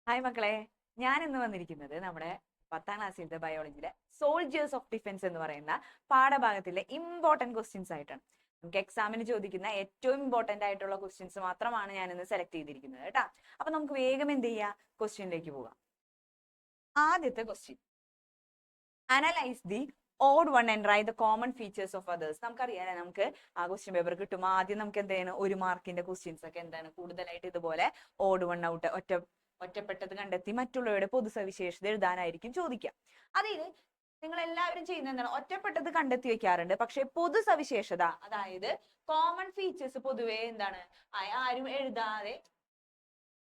Hi മക്കളെ, ഞാൻ ഇന്ന് വന്നിരിക്കുന്നത് നമ്മുടെ 10ാം ക്ലാസ്സിലത്തെ ബയോളജിയിലെ സോൾജേഴ്സ് ഓഫ് ഡിഫൻസ് എന്ന് പറയുന്ന പാഠഭാഗത്തിലെ ഇമ്പോർട്ടന്റ് ക്വസ്റ്റ്യൻസ് ആയിട്ടാണ്. നമുക്ക് എക്സാമിന് ചോദിക്കുന്ന ഏറ്റവും ഇമ്പോർട്ടന്റ് ആയിട്ടുള്ള ക്വസ്റ്റ്യൻസ് മാത്രമാണ് ഞാൻ ഇന്ന് സെലക്ട് ചെയ്തിരിക്കുന്നത് കേട്ടാ. അപ്പൊ നമുക്ക് വേഗം എന്ത് ചെയ്യാം, ക്വസ്റ്റ്യനിലേക്ക് പോകാം. ആദ്യത്തെ question, analyse the odd one and write the common features of others. നമുക്കറിയാം, നമുക്ക് ആ ക്വസ്റ്റ്യൻ പേപ്പർ കിട്ടുമ്പോൾ ആദ്യം നമുക്ക് എന്താണ് 1 മാർക്കിന്റെ ക്വസ്റ്റ്യൻസ് ഒക്കെ എന്താണ് കൂടുതലായിട്ട് ഇതുപോലെ ഓഡ് വൺ ഔട്ട് ഒറ്റപ്പെട്ടത് കണ്ടെത്തി മറ്റുള്ളവരുടെ പൊതുസവിശേഷത എഴുതാനായിരിക്കും ചോദിക്കുക. അതിൽ നിങ്ങൾ എല്ലാവരും ചെയ്യുന്ന എന്താണ്, ഒറ്റപ്പെട്ടത് കണ്ടെത്തി വെക്കാറുണ്ട്. പക്ഷെ പൊതുസവിശേഷത, അതായത് കോമൺ ഫീച്ചേഴ്സ് പൊതുവെ എന്താണ് ആരും എഴുതാതെ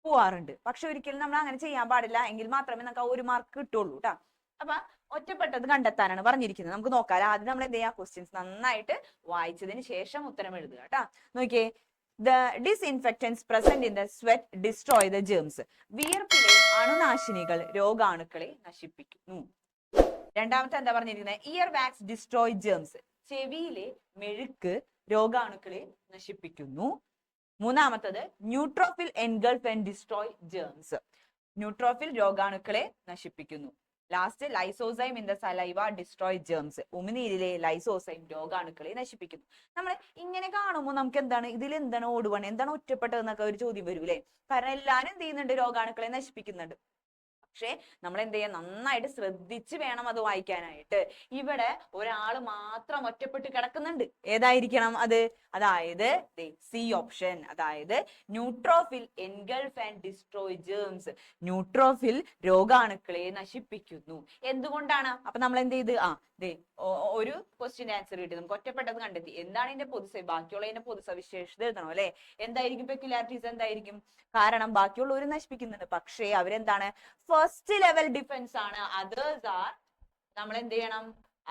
പോവാറുണ്ട്. പക്ഷെ ഒരിക്കലും നമ്മൾ അങ്ങനെ ചെയ്യാൻ പാടില്ല, എങ്കിൽ മാത്രമേ നമുക്ക് 1 മാർക്ക് കിട്ടുള്ളൂ കേട്ടോ. അപ്പൊ ഒറ്റപ്പെട്ടത് കണ്ടെത്താനാണ് പറഞ്ഞിരിക്കുന്നത്. നമുക്ക് നോക്കാം. ആദ്യം നമ്മൾ എന്ത് ചെയ്യാം, ക്വസ്റ്റ്യൻസ് നന്നായിട്ട് വായിച്ചതിന് ശേഷം ഉത്തരം എഴുതുക കേട്ടോ. നോക്കിയേ, the disinfectants present in the sweat destroy the germs. വിയർപ്പിലെ അണുനാശിനികൾ രോഗാണുക്കളെ നശിപ്പിക്കുന്നു. രണ്ടാമത്തെ എന്താ പറഞ്ഞിരിക്കുന്നത്, ഇയർ വാക്സ് ഡിസ്ട്രോയ് ജേംസ്. ചെവിയിലെ മെഴുക്ക് രോഗാണുക്കളെ നശിപ്പിക്കുന്നു. മൂന്നാമത്തത്, neutrophil engulf and destroy germs. Neutrophil രോഗാണുക്കളെ നശിപ്പിക്കുന്നു. Last, lysozyme in the saliva destroy germs. ഉമിനീരിലെ ലൈസോസൈം രോഗാണുക്കളെ നശിപ്പിക്കുന്നു. നമ്മൾ ഇങ്ങനെ കാണുമ്പോൾ നമുക്ക് എന്താണ്, ഇതിൽ എന്താണ് ഓട് വൺ, എന്താണ് ഒറ്റപ്പെട്ടതെന്നൊക്കെ ഒരു ചോദ്യം വരൂലേ. കാരണം എല്ലാരും എന്ത് ചെയ്യുന്നുണ്ട്, രോഗാണുക്കളെ നശിപ്പിക്കുന്നുണ്ട്. പക്ഷെ നമ്മൾ എന്ത് ചെയ്യാം, നന്നായിട്ട് ശ്രദ്ധിച്ച് വേണം അത് വായിക്കാനായിട്ട്. ഇവിടെ ഒരാൾ മാത്രം ഒറ്റപ്പെട്ട് കിടക്കുന്നുണ്ട്. ഏതായിരിക്കണം അത്? അതായത് സി ഓപ്ഷൻ, അതായത് neutrophil engulf and destroy germs. Neutrophil രോഗാണുക്കളെ നശിപ്പിക്കുന്നു. എന്തുകൊണ്ടാണ്? അപ്പൊ നമ്മൾ എന്ത് ചെയ്ത് ഒരു ക്വസ്റ്റ്യൻ ആൻസർ കിട്ടി, നമുക്ക് ഒറ്റപ്പെട്ടത് കണ്ടെത്തി. എന്താണ് ഇതിന്റെ ബാക്കിയുള്ളതിന്റെ പൊതുസവിശേഷത എഴുതണം അല്ലെ. എന്തായിരിക്കും പെക്യുലാരിറ്റീസ്, എന്തായിരിക്കും? കാരണം ബാക്കിയുള്ളവർ നശിപ്പിക്കുന്നുണ്ട്, പക്ഷേ അവരെന്താണ്, ഫസ്റ്റ് ലെവൽ ഡിഫൻസ് ആണ്. അതേഴ്സ് ആർ, നമ്മൾ എന്ത് ചെയ്യണം,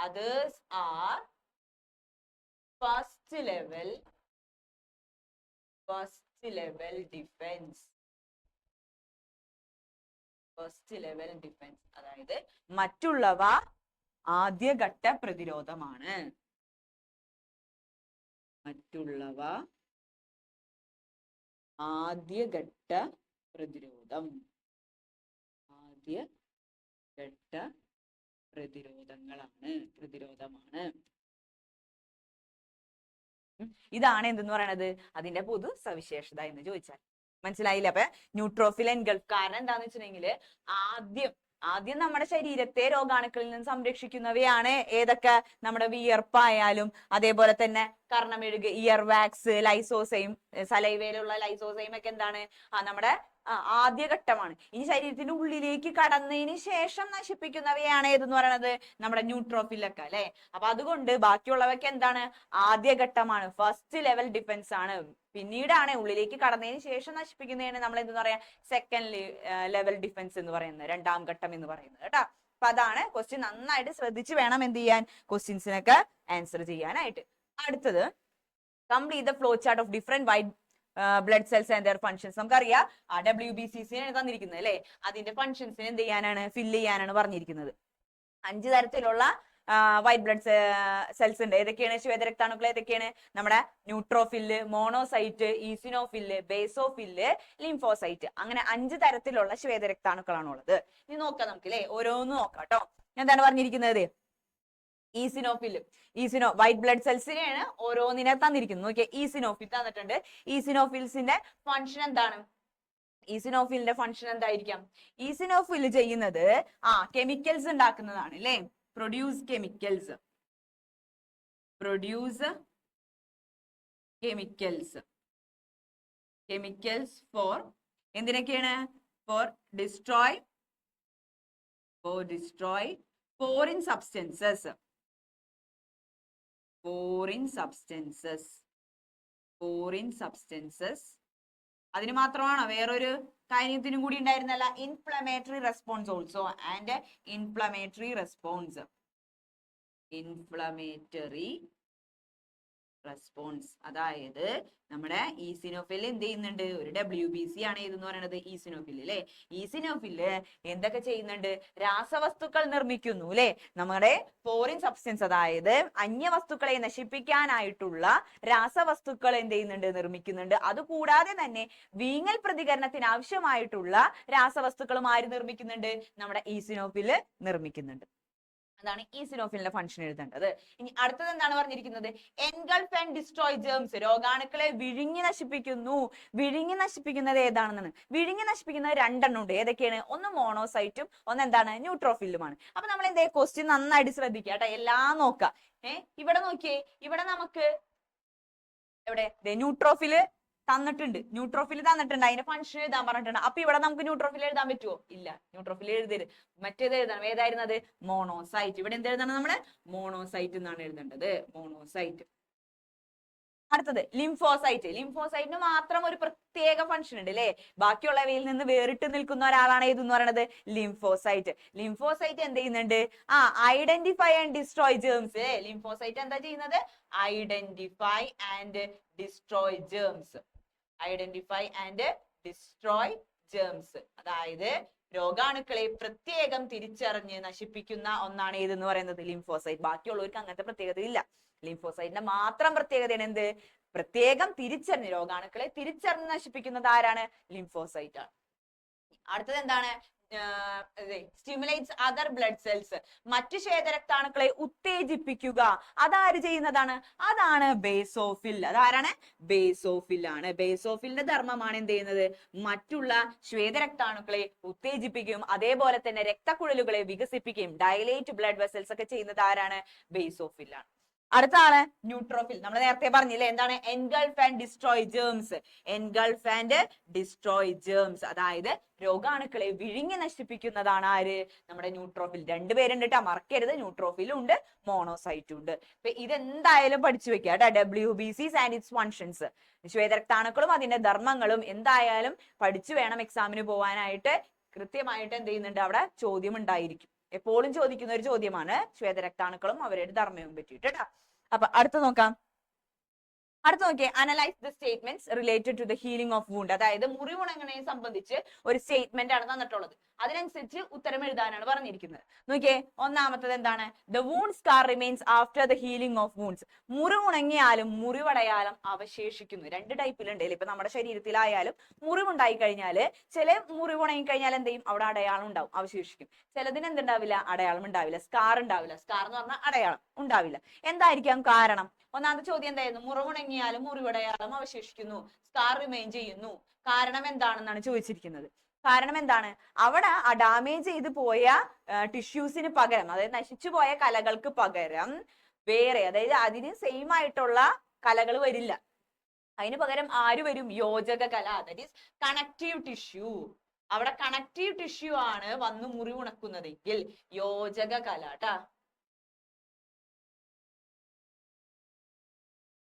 others are first level defence. First level defence, അതായത് മറ്റുള്ളവ ആദ്യഘട്ട പ്രതിരോധമാണ്. മറ്റുള്ളവ ആദ്യഘട്ട പ്രതിരോധം. ആദ്യഘട്ട പ്രതിരോധമാണ്. ഇതാണ് എന്തെന്ന് പറയണത്, അതിന്റെ പൊതു സവിശേഷത എന്ന് ചോദിച്ചാൽ. മനസ്സിലായില്ല? അപ്പൊ ന്യൂട്രോഫിൽ എൻഗൾഫ്, കാരണം എന്താന്ന് വെച്ചിട്ടുണ്ടെങ്കിൽ ആദ്യം നമ്മുടെ ശരീരത്തെ രോഗാണുക്കളിൽ നിന്ന് സംരക്ഷിക്കുന്നവയാണ് ഏതൊക്കെ, നമ്മുടെ വിയർപ്പായാലും അതേപോലെ തന്നെ കർണമെഴുക്, ഇയർ വാക്സ്, ലൈസോസൈം, സലൈവയിലുള്ള ലൈസോസൈം ഒക്കെ എന്താണ്, നമ്മുടെ ആദ്യഘട്ടമാണ്. ഇനി ശരീരത്തിന്റെ ഉള്ളിലേക്ക് കടന്നതിന് ശേഷം നശിപ്പിക്കുന്നവയാണ് ഏതെന്ന് പറയുന്നത്, നമ്മുടെ ന്യൂട്രോഫിലൊക്കെ അല്ലെ. അപ്പൊ അതുകൊണ്ട് ബാക്കിയുള്ളവയൊക്കെ എന്താണ്, ആദ്യഘട്ടമാണ്, ഫസ്റ്റ് ലെവൽ ഡിഫൻസ് ആണ്. പിന്നീടാണ് ഉള്ളിലേക്ക് കടന്നതിന് ശേഷം നശിപ്പിക്കുന്നതാണ് നമ്മൾ എന്തെന്ന് പറയാ, സെക്കൻഡ് ലെവൽ ഡിഫൻസ് എന്ന് പറയുന്നത്, 2ാം ഘട്ടം എന്ന് പറയുന്നത് കേട്ടോ. അപ്പൊ അതാണ് ക്വസ്റ്റ്യൻ. നന്നായിട്ട് ശ്രദ്ധിച്ച് വേണം എന്ത് ചെയ്യാൻ, ക്വസ്റ്റ്യൻസിനൊക്കെ ആൻസർ ചെയ്യാനായിട്ട്. അടുത്തത്, complete the flow chart of different white blood cells and their functions. നമുക്കറിയാം WBCC ആണ് തന്നിരിക്കുന്നത് അല്ലെ. അതിന്റെ ഫങ്ഷൻസിന് എന്ത് ചെയ്യാനാണ്, ഫില്ല് ചെയ്യാനാണ് പറഞ്ഞിരിക്കുന്നത്. 5 തരത്തിലുള്ള വൈറ്റ് ബ്ലഡ് സെൽസ് ഉണ്ട്. ഏതൊക്കെയാണ്? ശ്വേതരക്താണുക്കൾ ഏതൊക്കെയാണ്? നമ്മുടെ neutrophil, monocyte, eosinophil, basophil, lymphocyte. അങ്ങനെ 5 തരത്തിലുള്ള ശ്വേതരക്താണുക്കളാണ് ഉള്ളത്. ഇനി നോക്കാം നമുക്ക് അല്ലെ, ഓരോന്ന് നോക്കാം കേട്ടോ. എന്താണ് പറഞ്ഞിരിക്കുന്നത്? വൈറ്റ് ബ്ലഡ് സെൽസിനെയാണ് ഓരോന്നിനെ തന്നിരിക്കുന്നത്. നോക്കിയാൽ ഈസിനോഫിൽ തന്നിട്ടുണ്ട്. ഈസിനോഫിൽസിന്റെ ഫങ്ഷൻ എന്താണ്? ഈസിനോഫിലിന്റെ ഫങ്ഷൻ എന്തായിരിക്കാം? ഈസിനോഫിൽ ചെയ്യുന്നത് കെമിക്കൽസ് ഉണ്ടാക്കുന്നതാണ് അല്ലെ. പ്രൊഡ്യൂസ് കെമിക്കൽസ് ഫോർ എന്തിനൊക്കെയാണ്? For destroy foreign substances. അതിന് മാത്രമാണോ? വേറൊരു കാര്യത്തിനും കൂടി ഉണ്ടായിരുന്നല്ല, inflammatory response also. And inflammatory response. അതായത് നമ്മുടെ ഈസിനോഫിൽ എന്ത് ചെയ്യുന്നുണ്ട്? ഒരു WBC ആണ് ഇതെന്ന് പറയുന്നത് ഈസിനോഫിൽ അല്ലെ. ഈസിനോഫില് എന്തൊക്കെ ചെയ്യുന്നുണ്ട്? രാസവസ്തുക്കൾ നിർമ്മിക്കുന്നു അല്ലെ. നമ്മുടെ ഫോറിൻ സബ്സ്റ്റൻസ്, അതായത് അന്യവസ്തുക്കളെ നശിപ്പിക്കാനായിട്ടുള്ള രാസവസ്തുക്കൾ എന്ത് ചെയ്യുന്നുണ്ട്? നിർമ്മിക്കുന്നുണ്ട്. അതുകൂടാതെ തന്നെ വീങ്ങൽ പ്രതികരണത്തിന് ആവശ്യമായിട്ടുള്ള രാസവസ്തുക്കളും ആര് നിർമ്മിക്കുന്നുണ്ട്? നമ്മുടെ ഈസിനോഫില് നിർമ്മിക്കുന്നുണ്ട്. അതാണ് ഈസിനോഫിലിന്റെ ഫംഗ്ഷൻ എഴുതേണ്ടത്. ഇനി അടുത്തത് എന്താണ് പറഞ്ഞിരിക്കുന്നത്? Engulf and destroy germs. രോഗാണുക്കളെ വിഴുങ്ങി നശിപ്പിക്കുന്നു. വിഴുങ്ങി നശിപ്പിക്കുന്നത് ഏതാണെന്നാണ്? വിഴുങ്ങി നശിപ്പിക്കുന്നത് രണ്ടെണ്ണം ഉണ്ട്. ഏതൊക്കെയാണ്? ഒന്ന് മോണോസൈറ്റും ഒന്ന് എന്താണ്? ന്യൂട്രോഫിലുമാണ്. അപ്പൊ നമ്മൾ എന്തേ ക്വസ്റ്റ്യൻ നന്നായിട്ട് ശ്രദ്ധിക്കുക കേട്ടോ, എല്ലാം നോക്കാം. ഇവിടെ നോക്കിയേ, ഇവിടെ നമുക്ക് എവിടെ ന്യൂട്രോഫില് തന്നിട്ടുണ്ട്. ന്യൂട്രോഫിൽ തന്നിട്ടുണ്ട്, അതിന്റെ ഫംഗ്ഷൻ എഴുതാൻ പറഞ്ഞിട്ടുണ്ട്. അപ്പൊ ഇവിടെ നമുക്ക് ന്യൂട്രോഫിൽ എഴുതാൻ പറ്റുമോ? ഇല്ല, ന്യൂട്രോഫിൽ എഴുതരുത്. മറ്റേത് എഴുതണം. ഏതായിരുന്നത്? മോണോസൈറ്റ്. ഇവിടെ എന്ത് എഴുതണം? നമ്മള് മോണോസൈറ്റ് എന്നാണ് എഴുതേണ്ടത്. മോണോസൈറ്റ്. അടുത്തത് ലിംഫോസൈറ്റ്. ലിംഫോസൈറ്റിന് മാത്രം ഒരു പ്രത്യേക ഫംഗ്ഷൻ ഉണ്ട് അല്ലെ. ബാക്കിയുള്ളവയിൽ നിന്ന് വേറിട്ട് നിൽക്കുന്ന ഒരാളാണ് ഏതെന്ന് പറയുന്നത്? ലിംഫോസൈറ്റ്. ലിംഫോസൈറ്റ് എന്ത് ചെയ്യുന്നുണ്ട്? Identify and destroy germs. Lymphocyte എന്താ ചെയ്യുന്നത്? Identify and destroy germs. Identify and destroy germs. അതായത് രോഗാണുക്കളെ പ്രത്യേകം തിരിച്ചറിഞ്ഞ് നശിപ്പിക്കുന്ന ഒന്നാണ് ഏതെന്ന് പറയുന്നത്? ലിംഫോസൈറ്റ്. ബാക്കിയുള്ളവർക്ക് അങ്ങനത്തെ പ്രത്യേകത ഇല്ല. ലിംഫോസൈറ്റിന്റെ മാത്രം പ്രത്യേകതയാണ് എന്ത്? പ്രത്യേകം തിരിച്ചറിഞ്ഞ് രോഗാണുക്കളെ തിരിച്ചറിഞ്ഞ് നശിപ്പിക്കുന്നത് ആരാണ്? ലിംഫോസൈറ്റ് ആണ്. അടുത്തത് എന്താണ്? Stimulates other blood cells. മറ്റു ശ്വേതരക്താണുക്കളെ ഉത്തേജിപ്പിക്കുക. അതാര് ചെയ്യുന്നതാണ്? അതാണ് ബേസോഫിൽ. അതാരാണ്? ബേസോഫിൽ ആണ്. ബേസോഫിലിന്റെ ധർമ്മമാണ് എന്ത് ചെയ്യുന്നത്? മറ്റുള്ള ശ്വേതരക്താണുക്കളെ ഉത്തേജിപ്പിക്കുകയും അതേപോലെ തന്നെ രക്തക്കുഴലുകളെ വികസിപ്പിക്കുകയും ഡയലേറ്റ് ബ്ലഡ് വെസൽസ് ഒക്കെ ചെയ്യുന്നത് ആരാണ്? ബേസോഫിൽ ആണ്. അടുത്താണ് ന്യൂട്രോഫിൽ. നമ്മൾ നേരത്തെ പറഞ്ഞില്ലേ എന്താണ്? Engulf and destroy germs. Engulf and destroy germs. അതായത് രോഗാണുക്കളെ വിഴുങ്ങി നശിപ്പിക്കുന്നതാണ് ആര്? നമ്മുടെ ന്യൂട്രോഫിൽ. രണ്ടുപേരുണ്ട് കേട്ടോ, മറക്കരുത്. ന്യൂട്രോഫിലും ഉണ്ട്, മോണോസൈറ്റും ഉണ്ട്. അപ്പൊ ഇതെന്തായാലും പഠിച്ചു വെക്കുക കേട്ടോ. WBCs and its functions. ശ്വേതരക്താണുക്കളും അതിന്റെ ധർമ്മങ്ങളും എന്തായാലും പഠിച്ചു വേണം എക്സാമിന് പോവാനായിട്ട്. കൃത്യമായിട്ട് എന്ത് ചെയ്യുന്നുണ്ട്? അവിടെ ചോദ്യം ഉണ്ടായിരിക്കും. എപ്പോഴും ചോദിക്കുന്ന ഒരു ചോദ്യമാണ് ശ്വേതരക്താണുക്കളും അവരുടെ ധർമ്മവും പറ്റിയിട്ട് കേട്ടോ. അപ്പൊ അടുത്ത നോക്കാം. അടുത്ത നോക്കിയേ, analyse the statements related to the healing of wound. അതായത് മുറിവുണങ്ങണയെ സംബന്ധിച്ച് ഒരു സ്റ്റേറ്റ്മെന്റ് ആണ് തന്നിട്ടുള്ളത്. അതിനനുസരിച്ച് ഉത്തരം എഴുതാനാണ് പറഞ്ഞിരിക്കുന്നത്. നോക്കിയേ, ഒന്നാമത്തത് എന്താണ്? The wound scar remains after the healing of wounds. മുറിവുണങ്ങിയാലും മുറിവടയാളം അവശേഷിക്കുന്നു. രണ്ട് ടൈപ്പിലുണ്ട്. ഇപ്പൊ നമ്മുടെ ശരീരത്തിലായാലും മുറിവുണ്ടായി കഴിഞ്ഞാല്, ചില മുറിവുണങ്ങി കഴിഞ്ഞാൽ എന്ത് ചെയ്യും? അവിടെ അടയാളം ഉണ്ടാവും, അവശേഷിക്കും. ചിലതിന് എന്തുണ്ടാവില്ല? അടയാളം ഉണ്ടാവില്ല, സ്കാർ ഉണ്ടാവില്ല. സ്കാർ എന്ന് പറഞ്ഞാൽ അടയാളം ഉണ്ടാവില്ല. എന്തായിരിക്കാം കാരണം? ഒന്നാമത്തെ ചോദ്യം എന്തായിരുന്നു? മുറിവുണങ്ങിയാലും മുറിവടയാളം അവശേഷിക്കുന്നു, സ്കാർ റിമെയിൻ ചെയ്യുന്നു. കാരണം എന്താണെന്നാണ് ചോദിച്ചിരിക്കുന്നത്. കാരണം എന്താണ്? അവിടെ ആ ഡാമേജ് ചെയ്ത് പോയ ടിഷ്യൂസിന് പകരം, അതായത് നശിച്ചു പോയ കലകൾക്ക് പകരം വേറെ, അതായത് അതിന് സെയിം ആയിട്ടുള്ള കലകൾ വരില്ല. അതിന് പകരം ആര് വരും? യോജക കല, ദാറ്റ് ഈസ് കണക്റ്റീവ് ടിഷ്യൂ. അവിടെ കണക്റ്റീവ് ടിഷ്യൂ ആണ് വന്ന് മുറിവുണക്കുന്നതെങ്കിൽ യോജക കല ട്ടാ.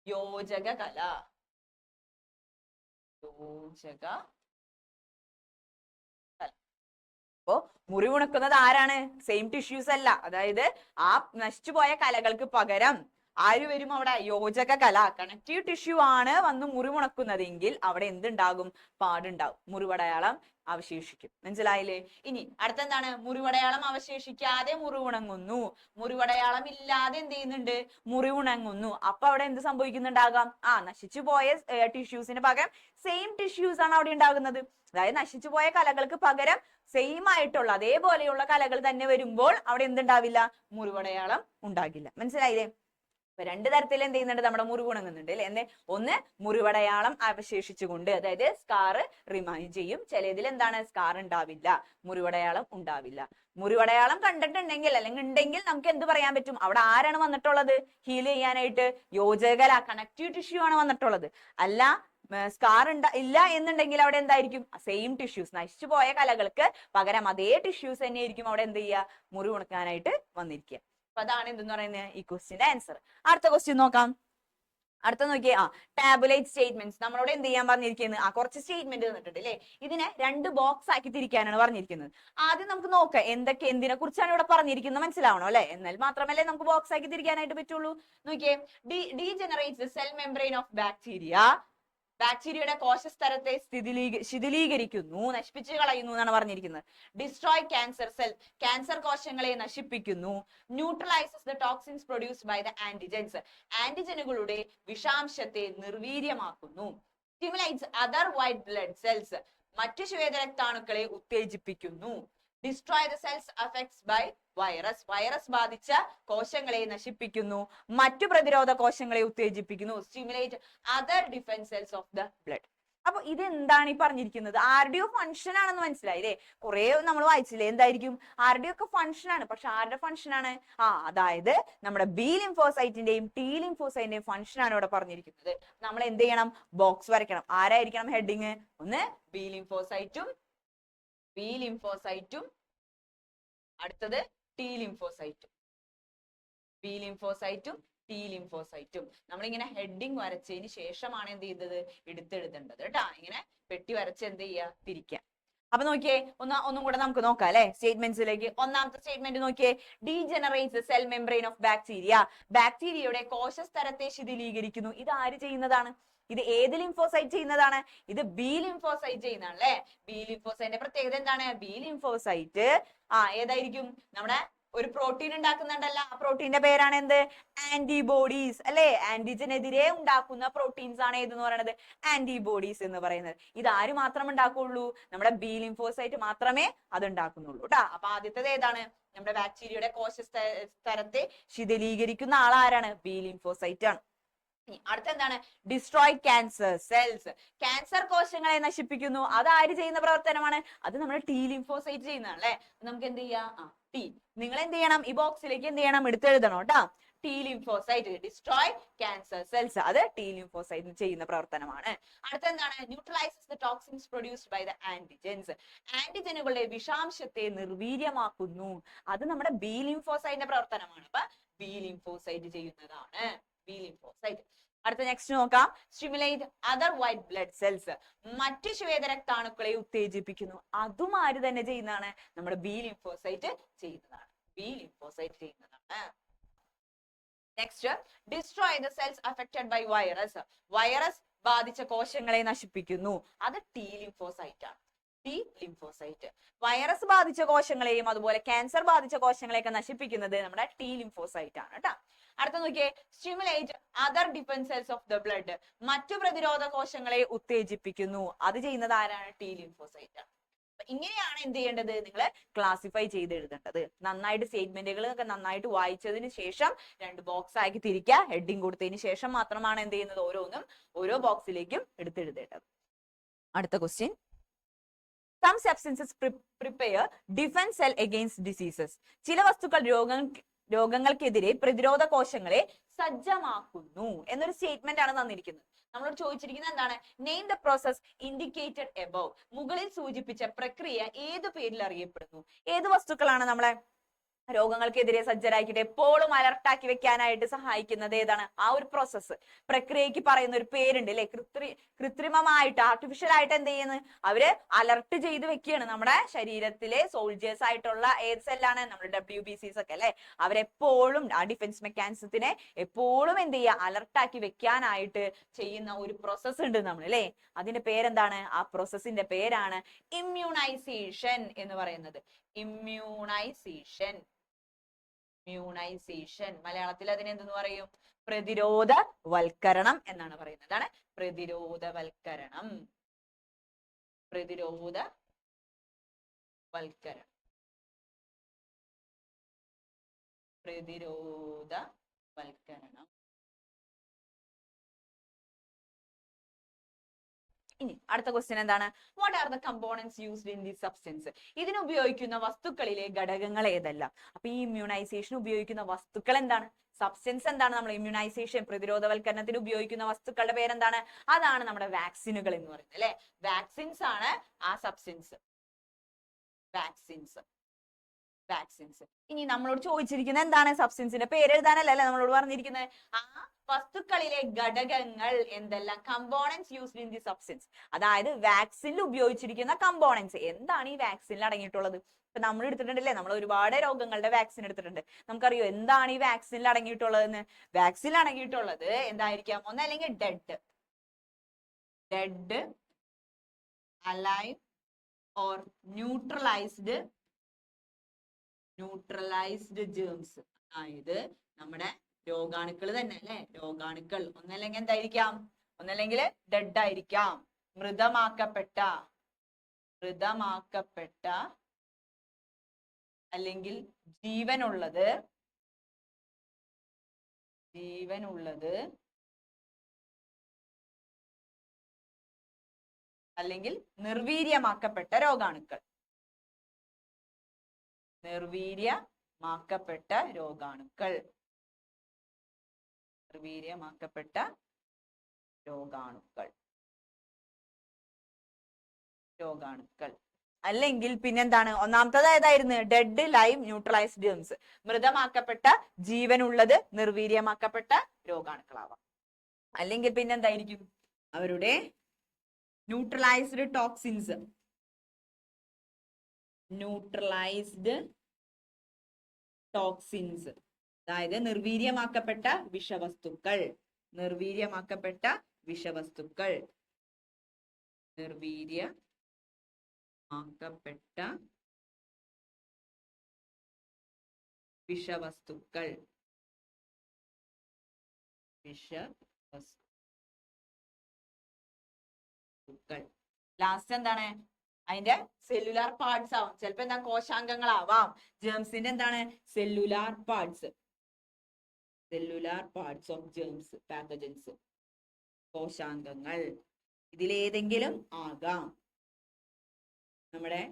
യോജക കല. യോജക. അപ്പോ മുറിവുണക്കുന്നത് ആരാണ്? സെയിം ടിഷ്യൂസ് അല്ല. അതായത് ആ നശിച്ചുപോയ കലകൾക്ക് പകരം ആര് വരും? അവിടെ യോജക കല, കണക്റ്റീവ് ടിഷ്യൂ ആണ് വന്ന് മുറിവുണക്കുന്നതെങ്കിൽ അവിടെ എന്തുണ്ടാകും? പാടുണ്ടാവും, മുറിവടയാളം അവശേഷിക്കും. മനസ്സിലായില്ലേ? ഇനി അടുത്തെന്താണ്? മുറിവടയാളം അവശേഷിക്കാതെ മുറിവുണങ്ങുന്നു. മുറിവടയാളം ഇല്ലാതെ എന്ത് ചെയ്യുന്നുണ്ട്? മുറിവുണങ്ങുന്നു. അപ്പൊ അവിടെ എന്ത് സംഭവിക്കുന്നുണ്ടാകാം? നശിച്ചു പോയ ടിഷ്യൂസിന് പകരം സെയിം ടിഷ്യൂസ് ആണ് അവിടെ ഉണ്ടാകുന്നത്. അതായത് നശിച്ചു പോയ കലകൾക്ക് പകരം സെയിം ആയിട്ടുള്ള അതേപോലെയുള്ള കലകൾ തന്നെ വരുമ്പോൾ അവിടെ എന്തുണ്ടാവില്ല? മുറിവടയാളം ഉണ്ടാകില്ല. മനസ്സിലായില്ലേ? അപ്പൊ രണ്ട് തരത്തിൽ എന്ത് ചെയ്യുന്നുണ്ട്? നമ്മുടെ മുറിവുണങ്ങുന്നുണ്ട് അല്ലെ. എന്നെ ഒന്ന് മുറിവടയാളം അവശേഷിച്ചുകൊണ്ട്, അതായത് സ്കാർ റിമൈൻ ചെയ്യും. ചിലതിൽ എന്താണ്? സ്കാർ ഉണ്ടാവില്ല, മുറിവടയാളം ഉണ്ടാവില്ല. മുറിവടയാളം കണ്ടിട്ടുണ്ടെങ്കിൽ അല്ലെങ്കിൽ ഉണ്ടെങ്കിൽ നമുക്ക് എന്ത് പറയാൻ പറ്റും? അവിടെ ആരാണ് വന്നിട്ടുള്ളത് ഹീൽ ചെയ്യാനായിട്ട്? യോജകല, കണക്റ്റീവ് ടിഷ്യൂ ആണ് വന്നിട്ടുള്ളത്. അല്ല സ്കാർ ഇല്ല എന്നുണ്ടെങ്കിൽ അവിടെ എന്തായിരിക്കും? സെയിം ടിഷ്യൂസ്, നശിച്ചു പോയ കലകൾക്ക് പകരം അതേ ടിഷ്യൂസ് തന്നെയായിരിക്കും അവിടെ എന്ത് ചെയ്യുക? മുറിവുണക്കാനായിട്ട് വന്നിരിക്കുക. അപ്പൊ അതാണ് എന്തെന്ന് പറയുന്നത് ഈ ക്വസ്റ്റ്യന്റെ ആൻസർ. അടുത്ത ക്വസ്റ്റ്യൻ നോക്കാം. അടുത്ത നോക്കിയേ, ടാബുലേറ്റ് സ്റ്റേറ്റ്മെന്റ്സ് നമ്മളോട് എന്ത് ചെയ്യാൻ പറഞ്ഞിരിക്കുന്നത്, കുറച്ച് സ്റ്റേറ്റ്മെന്റ് തന്നിട്ടുണ്ട് അല്ലെ. ഇതിനെ 2 ബോക്സ് ആക്കി തിരിക്കാനാണ് പറഞ്ഞിരിക്കുന്നത്. ആദ്യം നമുക്ക് നോക്കാം എന്തിനെ കുറിച്ചാണ് ഇവിടെ പറഞ്ഞിരിക്കുന്നത് മനസ്സിലാവണം അല്ലെ. എന്നാൽ മാത്രമല്ലേ നമുക്ക് ബോക്സ് ആക്കി തിരിക്കാനായിട്ട് പറ്റുള്ളൂ. നോക്കിയേ, ഡീജനറേറ്റ്സ് സെൽ മെംബ്രെയിൻ ഓഫ് ബാക്ടീരിയ. ബാക്ടീരിയയുടെ കോശസ്തരത്തെ ശിഥിലീകരിക്കുന്നു, നശിപ്പിച്ചു കളയുന്നു എന്നാണ് പറഞ്ഞിരിക്കുന്നത്. ഡിസ്ട്രോയ് ക്യാൻസർ സെൽ, ക്യാൻസർ കോശങ്ങളെ നശിപ്പിക്കുന്നു. Neutralizes the toxins produced by the antigens, ആന്റിജനുകളുടെ വിഷാംശത്തെ നിർവീര്യമാക്കുന്നു. Stimulates other white blood cells, മറ്റു ശ്വേതരക്താണുക്കളെ ഉത്തേജിപ്പിക്കുന്നു. Destroy the cells affects by virus, virus ബാധിച്ച കോശങ്ങളെ നശിപ്പിക്കുന്നു, മറ്റു പ്രതിരോധ കോശങ്ങളെ ഉത്തേജിപ്പിക്കുന്നു. Stimulate other defence cells of the blood. അപ്പൊ ഇതെന്താണ് ഈ പറഞ്ഞിരിക്കുന്നത്, ആരുടെയോ ഫംഗ്ഷൻ ആണെന്ന് മനസ്സിലായില്ലേ. കുറെ നമ്മൾ വായിച്ചില്ലേ, എന്തായിരിക്കും ആരുടെയോ ഒക്കെ ഫംഗ്ഷൻ ആണ്. പക്ഷെ ആരുടെ ഫംഗ്ഷൻ ആണ്, അതായത് നമ്മുടെ ബി ലിംഫോസൈറ്റിന്റെയും ടി ലിംഫോസൈറ്റിന്റെയും ഫംഗ്ഷൻ ആണ് ഇവിടെ പറഞ്ഞിരിക്കുന്നത്. നമ്മൾ എന്ത് ചെയ്യണം, ബോക്സ് വരയ്ക്കണം. ആരായിരിക്കണം ഹെഡിങ്, ഒന്ന് ബി ലിംഫോസൈറ്റും അടുത്തത് ടി ലിംഫോസൈറ്റും, ബി ലിംഫോസൈറ്റും ടി ലിംഫോസൈറ്റും. നമ്മളിങ്ങനെ ഹെഡിങ് വരച്ചതിന് ശേഷമാണ് എന്ത് ചെയ്തത്, എടുത്തെഴുതേണ്ടത് കേട്ടാ. ഇങ്ങനെ പെട്ടി വരച്ച് എന്ത് ചെയ്യുക, തിരിക്കുക. അപ്പൊ നോക്കിയേ, ഒന്നും കൂടെ നമുക്ക് നോക്കാം അല്ലെ സ്റ്റേറ്റ്മെന്റ്സിലേക്ക്. ഒന്നാമത്തെ സ്റ്റേറ്റ്മെന്റ് നോക്കിയേ, ഡീജനറേറ്റ്സ് സെൽ മെംബ്രെയിൻ ഓഫ് ബാക്ടീരിയ, ബാക്ടീരിയയുടെ കോശസ്തരത്തെ ശിഥിലീകരിക്കുന്നു. ഇത് ആര് ചെയ്യുന്നതാണ്, ഇത് ഏത് ലിംഫോസൈറ്റ് ചെയ്യുന്നതാണ്, ഇത് ബി ലിംഫോസൈറ്റ് ചെയ്യുന്നതാണ് അല്ലെ. ബി ലിംഫോസൈറ്റിന്റെ പ്രത്യേകത എന്താണ്, ബി ലിംഫോസൈറ്റ് ഏതായിരിക്കും, നമ്മുടെ ഒരു പ്രോട്ടീൻ ഉണ്ടാക്കുന്നുണ്ടല്ലോ, ആ പ്രോട്ടീന്റെ പേരാണ് എന്ത്, ആന്റിബോഡീസ് അല്ലെ. ആന്റിജനെതിരെ ഉണ്ടാക്കുന്ന പ്രോട്ടീൻസ് ആണ് ഏതെന്ന് പറയുന്നത്, ആന്റിബോഡീസ് എന്ന് പറയുന്നത്. ഇത് ആര് മാത്രം ഉണ്ടാക്കുള്ളൂ, നമ്മുടെ ബി ലിംഫോസൈറ്റ് മാത്രമേ അത് ഉണ്ടാക്കുന്നുള്ളൂ കേട്ടാ. അപ്പൊ ആദ്യത്തേത് ഏതാണ്, നമ്മുടെ ബാക്ടീരിയയുടെ കോശസ്തരത്തെ ശിഥിലീകരിക്കുന്ന ആളാരാണ്, ബി ലിംഫോസൈറ്റ് ആണ്. അടുത്ത എന്താണ്, ഡിസ്ട്രോയ് ക്യാൻസർ സെൽസ്, ക്യാൻസർ കോശങ്ങളെ നശിപ്പിക്കുന്നു. അത് ആര് ചെയ്യുന്ന പ്രവർത്തനമാണ്, അത് നമ്മുടെ ടി ലിംഫോസൈറ്റ് ചെയ്യുന്നതാണ് അല്ലെ. നമുക്ക് എന്ത് ചെയ്യാം, ടി, നിങ്ങൾ എന്ത് ചെയ്യണം, ഈ ബോക്സിലേക്ക് എന്ത് ചെയ്യണം, എടുത്തെഴുതണം കേട്ടാ. T lymphocyte destroy cancer cells, അത് ടി ലിംഫോസൈറ്റ് ചെയ്യുന്ന പ്രവർത്തനമാണ്. അടുത്ത എന്താണ്, neutralizes the toxins produced by the antigens, ആന്റിജനുകളുടെ വിഷാംശത്തെ നിർവീര്യമാക്കുന്നു. അത് നമ്മുടെ ബി ലിംഫോസൈറ്റിന്റെ പ്രവർത്തനമാണ്. അപ്പൊ ബി ലിംഫോസൈറ്റ് ചെയ്യുന്നതാണ്, ബി ലിംഫോസൈറ്റ്. അടുത്ത നെക്സ്റ്റ് നോക്കാം, stimulate other white blood cells, മറ്റു ശ്വേതരക്താണുക്കളെ ഉത്തേജിപ്പിക്കുന്നു. അതും ആര് തന്നെ ചെയ്യുന്നതാണ്, നമ്മുടെ ബി ലിംഫോസൈറ്റ് ചെയ്യുന്നതാണ്, ബി ലിംഫോസൈറ്റ് ചെയ്യുന്നതാണ്. Next, destroy the cells affected by virus, virus ബാധിച്ച കോശങ്ങളെ നശിപ്പിക്കുന്നു. അത് ടി ലിംഫോസൈറ്റ് ആണ്, ടി ലിംഫോസൈറ്റ്. വൈറസ് ബാധിച്ച കോശങ്ങളെയും അതുപോലെ ക്യാൻസർ ബാധിച്ച കോശങ്ങളെയൊക്കെ നശിപ്പിക്കുന്നത് നമ്മുടെ ടി ലിംഫോസൈറ്റ് ആണ് കേട്ടോ. അടുത്ത നോക്കിയേ, stimulate other defence cells of the blood, മറ്റു പ്രതിരോധ കോശങ്ങളെ ഉത്തേജിപ്പിക്കുന്നു. അത് ചെയ്യുന്നത് ആരാണ്, ടി ലിംഫോസൈറ്റ് ആണ്. ഇങ്ങനെയാണ് എന്ത് ചെയ്യേണ്ടത്, നിങ്ങൾ ക്ലാസിഫൈ ചെയ്ത് എഴുതേണ്ടത്. നന്നായിട്ട് സ്റ്റേറ്റ്മെന്റുകളൊക്കെ നന്നായിട്ട് വായിച്ചതിന് ശേഷം 2 ബോക്സ് ആക്കി തിരിക്കുക. ഹെഡിങ് കൊടുത്തതിന് ശേഷം മാത്രമാണ് എന്ത് ചെയ്യുന്നത്, ഓരോന്നും ഓരോ ബോക്സിലേക്കും എടുത്തെഴുതേണ്ടത്. അടുത്ത question, some substances prepare defense cell against diseases. ചില വസ്തുക്കൾ രോഗങ്ങൾക്കെതിരെ പ്രതിരോധ കോശങ്ങളെ സജ്ജമാക്കുന്നു എന്നൊരു സ്റ്റേറ്റ്മെന്റ് ആണ് തന്നിരിക്കുന്നത്. നമ്മളോട് ചോദിച്ചിരിക്കുന്നത് എന്താണ്, name the process indicated above, മുകളിൽ സൂചിപ്പിച്ച പ്രക്രിയ ഏത് പേരിൽ അറിയപ്പെടുന്നു. ഏത് വസ്തുക്കളാണ് നമ്മളെ രോഗങ്ങൾക്കെതിരെ സജ്ജരാക്കിയിട്ട് എപ്പോഴും അലർട്ടാക്കി വെക്കാനായിട്ട് സഹായിക്കുന്നത് ഏതാണ്, ആ ഒരു പ്രോസസ്സ്, പ്രക്രിയക്ക് പറയുന്ന ഒരു പേരുണ്ട് അല്ലെ. കൃത്രിമമായിട്ട് ആർട്ടിഫിഷ്യൽ ആയിട്ട് എന്ത് ചെയ്യുന്നത്, അവര് അലർട്ട് ചെയ്ത് വെക്കുകയാണ്. നമ്മുടെ ശരീരത്തിലെ സോൾജേഴ്സ് ആയിട്ടുള്ള ഏത് സെല്ലാണ്, നമ്മുടെ WBCs ഒക്കെ അല്ലെ. അവരെപ്പോഴും ആ ഡിഫൻസ് മെക്കാനിസത്തിനെ എപ്പോഴും എന്ത് ചെയ്യുക, അലർട്ടാക്കി വെക്കാനായിട്ട് ചെയ്യുന്ന ഒരു പ്രോസസ്സ് ഉണ്ട് നമ്മൾ അല്ലെ. അതിന്റെ പേരെന്താണ്, ആ പ്രോസസ്സിന്റെ പേരാണ് ഇമ്മ്യൂണൈസേഷൻ എന്ന് പറയുന്നത്. ഇമ്മ്യൂണൈസേഷൻ, മലയാളത്തിൽ അതിനെ എന്തെന്ന് പറയും, പ്രതിരോധവൽക്കരണം എന്നാണ് പറയുന്നത്. അതാണ് പ്രതിരോധവൽക്കരണം, പ്രതിരോധവൽക്കരണം. ഇനി അടുത്ത ക്വസ്റ്റ്യൻ എന്താണ്, what are the components used in this substance, ഇതിന് ഉപയോഗിക്കുന്ന വസ്തുക്കളിലെ ഘടകങ്ങൾ ഏതെല്ലാം. അപ്പൊ ഈ ഇമ്മ്യൂണൈസേഷൻ ഉപയോഗിക്കുന്ന വസ്തുക്കൾ എന്താണ്, സബ്സ്റ്റൻസ് എന്താണ്, നമ്മൾ ഇമ്മ്യൂണൈസേഷൻ പ്രതിരോധവൽക്കരണത്തിന് ഉപയോഗിക്കുന്ന വസ്തുക്കളുടെ പേരെന്താണ്, അതാണ് നമ്മുടെ വാക്സിനുകൾ എന്ന് പറയുന്നത് അല്ലെ. വാക്സിൻസ് ആണ് ആ സബ്സ്റ്റൻസ്. വാക്സിൻസ്. ഇനി നമ്മളോട് ചോദിച്ചിരിക്കുന്നത് എന്താണ്? സബ്സ്റ്റൻസിന്റെ പേര് എഴുതാനല്ലേ നമ്മളോട് പറഞ്ഞിരിക്കുന്നത്. ആ വസ്തുക്കളിലെ ഘടകങ്ങൾ എന്തെല്ലാം? Components used in the substance. അതായത് വാക്സിനിൽ ഉപയോഗിച്ചിരിക്കുന്ന കമ്പോണൻസ് എന്താണ് ഈ വാക്സിനിൽ അടങ്ങിയിട്ടുള്ളത്? ഇപ്പൊ നമ്മൾ എടുത്തിട്ടുണ്ടല്ലേ, നമ്മൾ ഒരുപാട് രോഗങ്ങളുടെ വാക്സിൻ എടുത്തിട്ടുണ്ട്. നമുക്കറിയോ എന്താണ് ഈ വാക്സിനിൽ അടങ്ങിയിട്ടുള്ളതെന്ന്? വാക്സിനിൽ അടങ്ങിയിട്ടുള്ളത് എന്തായിരിക്കാം? ഒന്നല്ലെങ്കിൽ dead, alive or neutralised germs. അതായത് നമ്മുടെ രോഗാണുക്കൾ തന്നെ അല്ലെ, രോഗാണുക്കൾ. ഒന്നല്ലെങ്കിൽ എന്തായിരിക്കാം? ഒന്നല്ലെങ്കിൽ ഡെഡ് ആയിരിക്കാം, മൃതമാക്കപ്പെട്ട, അല്ലെങ്കിൽ ജീവനുള്ളത്, അല്ലെങ്കിൽ നിർവീര്യമാക്കപ്പെട്ട രോഗാണുക്കൾ. നിർവീര്യമാക്കപ്പെട്ട രോഗാണുക്കൾ. അല്ലെങ്കിൽ പിന്നെന്താണ്? ഒന്നാമത്തത് ഏതായിരുന്നു? Dead, live, neutralized germs. മൃതമാക്കപ്പെട്ട, ജീവനുള്ളത്, നിർവീര്യമാക്കപ്പെട്ട രോഗാണുക്കളാവാം. അല്ലെങ്കിൽ പിന്നെന്തായിരിക്കും? അവരുടെ ന്യൂട്രലൈസ്ഡ് ടോക്സിൻസ്, അതായത് നിർവീര്യമാക്കപ്പെട്ട വിഷവസ്തുക്കൾ. ലാസ്റ്റ് എന്താണ്? അതിന്റെ സെല്ലുലാർ പാർട്സ് ആവാം. ചിലപ്പോ എന്താ? കോശാംഗങ്ങളാവാം. ജേംസിന്റെ എന്താണ്? Cellular parts of germs, pathogens, കോശാംഗങ്ങൾ. ഇതിലേതെങ്കിലും ആകാം നമ്മുടെ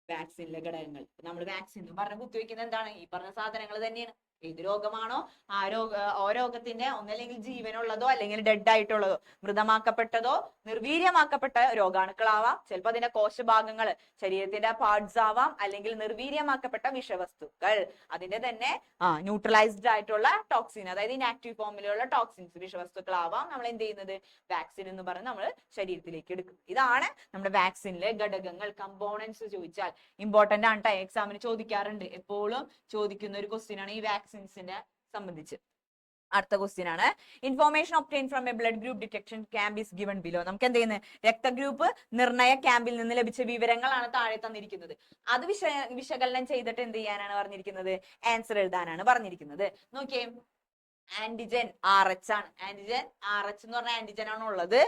വാക്സിനിലെ ഘടകങ്ങൾ. നമ്മൾ വാക്സിൻ എന്ന് പറഞ്ഞ് കുത്തിവെക്കുന്നത് എന്താണ്? ഈ പറഞ്ഞ സാധനങ്ങൾ തന്നെയാണ്. ഏത് രോഗമാണോ ഓ രോഗത്തിന്റെ ഒന്നല്ലെങ്കിൽ ജീവനുള്ളതോ അല്ലെങ്കിൽ ഡെഡ് ആയിട്ടുള്ളതോ, മൃതമാക്കപ്പെട്ടതോ നിർവീര്യമാക്കപ്പെട്ട രോഗാണുക്കളാവാം. ചിലപ്പോൾ അതിന്റെ കോശഭാഗങ്ങൾ, ശരീരത്തിന്റെ പാർട്സ് ആവാം. അല്ലെങ്കിൽ നിർവീര്യമാക്കപ്പെട്ട വിഷവസ്തുക്കൾ, അതിന്റെ തന്നെ ന്യൂട്രലൈസ്ഡ് ആയിട്ടുള്ള ടോക്സിൻ, അതായത് ഇനാക്റ്റീവ് ഫോമിലുള്ള ടോക്സിൻസ്, വിഷവസ്തുക്കളാവാം. നമ്മൾ എന്ത് ചെയ്യുന്നത്? വാക്സിൻ എന്ന് പറഞ്ഞ് നമ്മൾ ശരീരത്തിലേക്ക് എടുക്കും. ഇതാണ് നമ്മുടെ വാക്സിനിലെ ഘടകങ്ങൾ. കമ്പോണൻസ് ചോദിച്ചാൽ ഇമ്പോർട്ടന്റ് ആണ്. എക്സാമിന് ചോദിക്കാറുണ്ട്, എപ്പോഴും ചോദിക്കുന്ന ഒരു ക്വസ്റ്റ്യൻ ആണ് ഈ വാക്സിൻസിനെ സംബന്ധിച്ച്. അടുത്ത ക്വസ്റ്റ്യൻ ആണ്, information obtain from A blood group detection camp is given below. നമുക്ക് എന്ത് ചെയ്യുന്നത്? രക്തഗ്രൂപ്പ് നിർണയ ക്യാമ്പിൽ നിന്ന് ലഭിച്ച വിവരങ്ങളാണ് താഴെ തന്നിരിക്കുന്നത്. അത് വിശകലനം ചെയ്തിട്ട് എന്ത് ചെയ്യാനാണ് പറഞ്ഞിരിക്കുന്നത്? ആൻസർ എഴുതാനാണ് പറഞ്ഞിരിക്കുന്നത്. നോക്കിയേ, ആന്റിജൻ RH ആണ്. ആന്റിജൻ RH എന്ന് പറഞ്ഞ ആന്റിജൻ ആണ് ഉള്ളത്.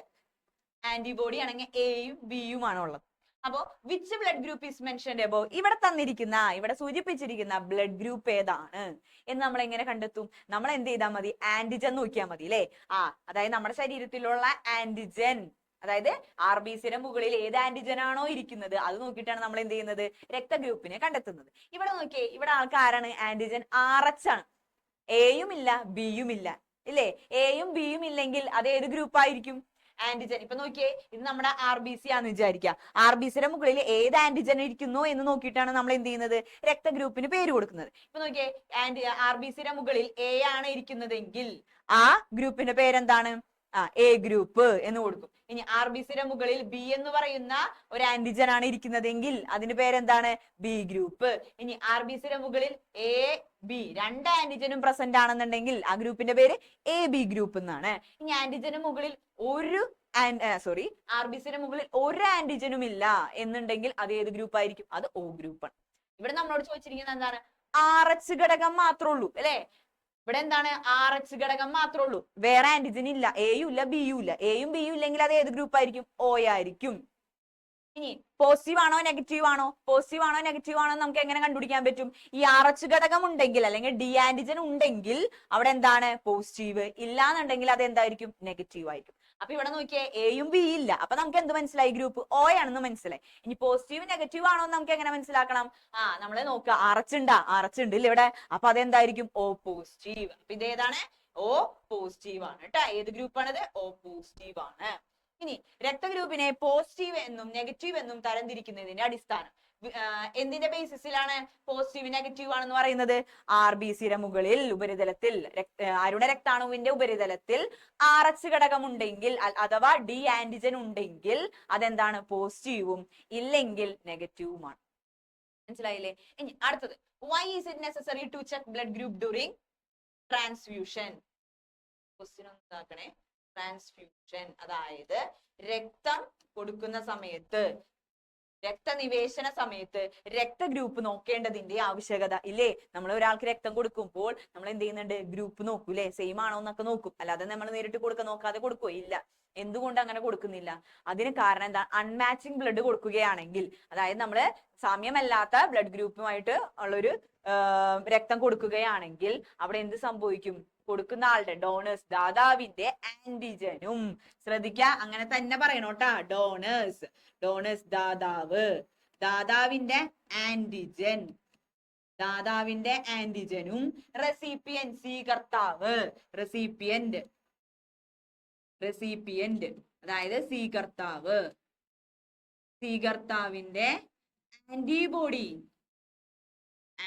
ആന്റിബോഡി ആണെങ്കിൽ Aയും Bയും ആണ് ഉള്ളത്. അപ്പോ which blood group is mentioned above? ഇവിടെ സൂചിപ്പിച്ചിരിക്കുന്ന ബ്ലഡ് ഗ്രൂപ്പ് ഏതാണ് എന്ന് നമ്മൾ എങ്ങനെ കണ്ടെത്തും? നമ്മൾ എന്ത് ചെയ്താൽ മതി? ആന്റിജൻ നോക്കിയാൽ മതി അല്ലേ? അതായത് നമ്മുടെ ശരീരത്തിലുള്ള ആന്റിജൻ, അതായത് RBCയുടെ മുകളിൽ ഏത് ആന്റിജൻ ആണോ ഇരിക്കുന്നത് അത് നോക്കിയിട്ടാണ് നമ്മൾ എന്ത് ചെയ്യുന്നത്? രക്തഗ്രൂപ്പിനെ കണ്ടെത്തുന്നത്. ഇവിടെ നോക്കിയേ, ഇവിടെ ആൾക്കാരാണ് ആന്റിജൻ RH ആണ്. Aയും ഇല്ല, Bയും ഇല്ല, ഇല്ലേ? Aയും Bയും ഇല്ലെങ്കിൽ അത് ഏത് ഗ്രൂപ്പ് ആയിരിക്കും? ആന്റിജൻ. ഇപ്പൊ നോക്കിയേ, ഇത് നമ്മുടെ RBC ആണെന്ന് വിചാരിക്കുക. RBCയുടെ മുകളിൽ ഏത് ആന്റിജൻ ഇരിക്കുന്നു എന്ന് നോക്കിയിട്ടാണ് നമ്മൾ എന്ത് ചെയ്യുന്നത്? രക്തഗ്രൂപ്പിന് പേര് കൊടുക്കുന്നത്. ഇപ്പൊ നോക്കിയേ, RBCയുടെ മുകളിൽ A ആണ് ഇരിക്കുന്നതെങ്കിൽ ആ ഗ്രൂപ്പിന്റെ പേരെന്താണ്? A ഗ്രൂപ്പ് എന്ന് കൊടുക്കും. ഇനി RBCയുടെ മുകളിൽ B എന്ന് പറയുന്ന ഒരു ആന്റിജൻ ആണ് ഇരിക്കുന്നതെങ്കിൽ അതിന്റെ പേരെന്താണ്? B group. ഇനി RBCയുടെ മുകളിൽ A B രണ്ട് ആന്റിജനും പ്രസന്റ് ആണെന്നുണ്ടെങ്കിൽ ആ ഗ്രൂപ്പിന്റെ പേര് AB ഗ്രൂപ്പ് എന്നാണ്. ഇനി ആന്റിജന് മുകളിൽ RBCയുടെ മുകളിൽ ഒരു ആന്റിജനും ഇല്ല എന്നുണ്ടെങ്കിൽ അത് ഏത് ഗ്രൂപ്പ് ആയിരിക്കും? അത് O ഗ്രൂപ്പാണ്. ഇവിടെ നമ്മളോട് ചോദിച്ചിരിക്കുന്നത് എന്താണ്? RH ഘടകം മാത്രമേ ഉള്ളൂ അല്ലെ? ഇവിടെ എന്താണ്? RH ഘടകം മാത്രമേ ഉള്ളൂ, വേറെ ആന്റിജൻ ഇല്ല. Aയും ഇല്ല, Bയും ഇല്ല. Aയും Bയും ഇല്ലെങ്കിൽ അത് ഏത് ഗ്രൂപ്പ് ആയിരിക്കും? O ആയിരിക്കും. ഇനി പോസിറ്റീവ് ആണോ നെഗറ്റീവ് ആണോ നമുക്ക് എങ്ങനെ കണ്ടുപിടിക്കാൻ പറ്റും? ഈ RH ഘടകം ഉണ്ടെങ്കിൽ അല്ലെങ്കിൽ ഡി ആന്റിജൻ ഉണ്ടെങ്കിൽ അവിടെ എന്താണ്? പോസിറ്റീവ്. ഇല്ലാന്നുണ്ടെങ്കിൽ അത് എന്തായിരിക്കും? നെഗറ്റീവ് ആയിരിക്കും. അപ്പൊ ഇവിടെ നോക്കിയേ, Aയും B ഇല്ല. അപ്പൊ നമുക്ക് എന്ത് മനസ്സിലായി? ഗ്രൂപ്പ് O ആണെന്ന് മനസ്സിലായി. ഇനി പോസിറ്റീവ് നെഗറ്റീവ് ആണോ എന്ന് നമുക്ക് എങ്ങനെ മനസ്സിലാക്കണം? നമ്മള് നോക്കുക, RH ഉണ്ട് ഇല്ല ഇവിടെ. അപ്പൊ അതെന്തായിരിക്കും? O positive. അപ്പൊ ഇതേതാണ്? O പോസിറ്റീവ് ആണ് കേട്ടോ. ഏത് ഗ്രൂപ്പാണത്? O പോസിറ്റീവ് ആണ്. ഇനി രക്തഗ്രൂപ്പിനെ പോസിറ്റീവ് എന്നും നെഗറ്റീവ് എന്നും തരംതിരിക്കുന്നതിന്റെ അടിസ്ഥാനം. എന്തിന്റെ ബേസിസിലാണ് പോസിറ്റീവ് നെഗറ്റീവ് ആണെന്ന് പറയുന്നത്? RBCയുടെ മുകളിൽ ഉപരിതലത്തിൽ അരുണ രക്താണുവിന്റെ ഉപരിതലത്തിൽ RH ഘടകം ഉണ്ടെങ്കിൽ അഥവാ D ആന്റിജൻ ഉണ്ടെങ്കിൽ അതെന്താണ്? പോസിറ്റീവും, ഇല്ലെങ്കിൽ നെഗറ്റീവുമാണ്. മനസ്സിലായില്ലേ? ഇനി അടുത്തത്, why is it necessary to check blood group during transfusion? Question ഒന്നാക്കണേ. ട്രാൻസ്ഫ്യൂഷൻ അതായത് രക്തം കൊടുക്കുന്ന സമയത്ത്, രക്തനിവേശന സമയത്ത് രക്തഗ്രൂപ്പ് നോക്കേണ്ടതിന്റെ ആവശ്യകത ഇല്ലേ? നമ്മൾ ഒരാൾക്ക് രക്തം കൊടുക്കുമ്പോൾ നമ്മൾ എന്ത് ചെയ്യുന്നുണ്ട്? ഗ്രൂപ്പ് നോക്കൂലേ, സെയിം ആണോ എന്നൊക്കെ നോക്കും. അല്ലാതെ നമ്മൾ നേരിട്ട് നോക്കാതെ കൊടുക്കോ? ഇല്ല. എന്തുകൊണ്ട് അങ്ങനെ കൊടുക്കുന്നില്ല? അതിന് കാരണം എന്താ? അൺമാച്ചിങ് ബ്ലഡ് കൊടുക്കുകയാണെങ്കിൽ, അതായത് നമ്മള് സാമ്യമല്ലാത്ത ബ്ലഡ് ഗ്രൂപ്പുമായിട്ട് ഉള്ളൊരു രക്തം കൊടുക്കുകയാണെങ്കിൽ അവിടെ എന്ത് സംഭവിക്കും? കൊടുക്കുന്ന ആളുടെ ഡോണേഴ്സ്, ദാതാവിന്റെ ആന്റിജനും, ശ്രദ്ധിക്കുക അങ്ങനെ തന്നെ പറയണോട്ടാ, ഡോണേഴ്സ് ദാതാവ്, ദാതാവിന്റെ ആന്റിജനും റെസിപ്പിയന്റ് സ്വീകർത്താവ്, റെസിപ്പിയന്റ് അതായത് സ്വീകർത്താവിന്റെ